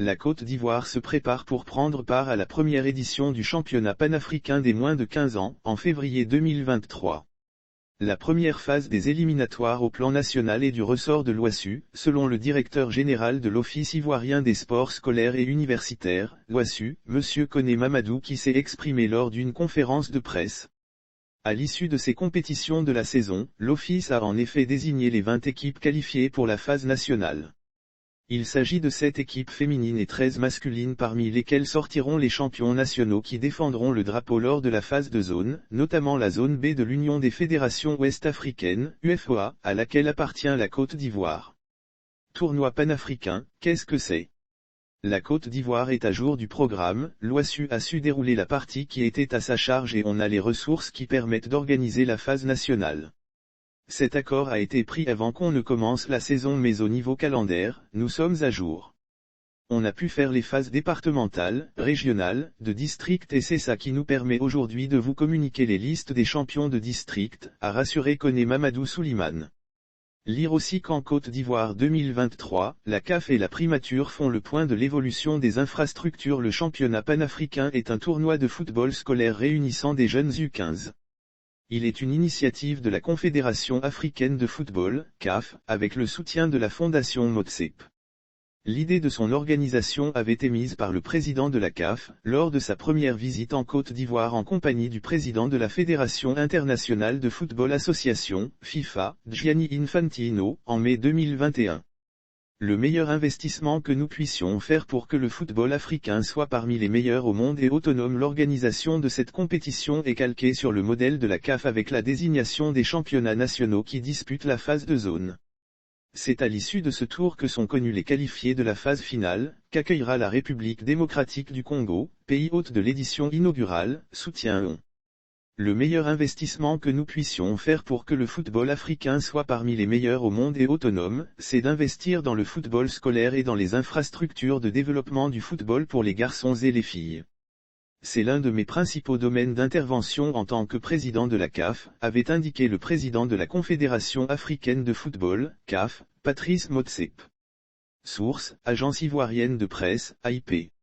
La Côte d'Ivoire se prépare pour prendre part à la première édition du championnat panafricain des moins de 15 ans, en février 2023. La première phase des éliminatoires au plan national est du ressort de l'OASU, selon le directeur général de l'Office ivoirien des sports scolaires et universitaires, l'OASU, M. Koné Mamadou, qui s'est exprimé lors d'une conférence de presse. À l'issue de ces compétitions de la saison, l'Office a en effet désigné les 20 équipes qualifiées pour la phase nationale. Il s'agit de 7 équipes féminines et 13 masculines parmi lesquelles sortiront les champions nationaux qui défendront le drapeau lors de la phase de zone, notamment la zone B de l'Union des fédérations ouest-africaines, UFOA, à laquelle appartient la Côte d'Ivoire. Tournoi panafricain, qu'est-ce que c'est? La Côte d'Ivoire est à jour du programme, l'OASU a su dérouler la partie qui était à sa charge et on a les ressources qui permettent d'organiser la phase nationale. Cet accord a été pris avant qu'on ne commence la saison, mais au niveau calendaire, nous sommes à jour. On a pu faire les phases départementales, régionales, de district et c'est ça qui nous permet aujourd'hui de vous communiquer les listes des champions de district, a rassuré Koné Mamadou Souliman. Lire aussi qu'en Côte d'Ivoire 2023, la CAF et la primature font le point de l'évolution des infrastructures. Le championnat panafricain est un tournoi de football scolaire réunissant des jeunes U15. Il est une initiative de la Confédération africaine de football, CAF, avec le soutien de la fondation Motsep. L'idée de son organisation avait été mise par le président de la CAF, lors de sa première visite en Côte d'Ivoire en compagnie du président de la Fédération internationale de football association, FIFA, Gianni Infantino, en mai 2021. Le meilleur investissement que nous puissions faire pour que le football africain soit parmi les meilleurs au monde et autonome. L'organisation de cette compétition est calquée sur le modèle de la CAF avec la désignation des championnats nationaux qui disputent la phase de zone. C'est à l'issue de ce tour que sont connus les qualifiés de la phase finale, qu'accueillera la République démocratique du Congo, pays hôte de l'édition inaugurale, soutient-on. Le meilleur investissement que nous puissions faire pour que le football africain soit parmi les meilleurs au monde et autonome, c'est d'investir dans le football scolaire et dans les infrastructures de développement du football pour les garçons et les filles. C'est l'un de mes principaux domaines d'intervention en tant que président de la CAF, avait indiqué le président de la Confédération africaine de football, CAF, Patrice Motsep. Source, agence ivoirienne de presse, AIP.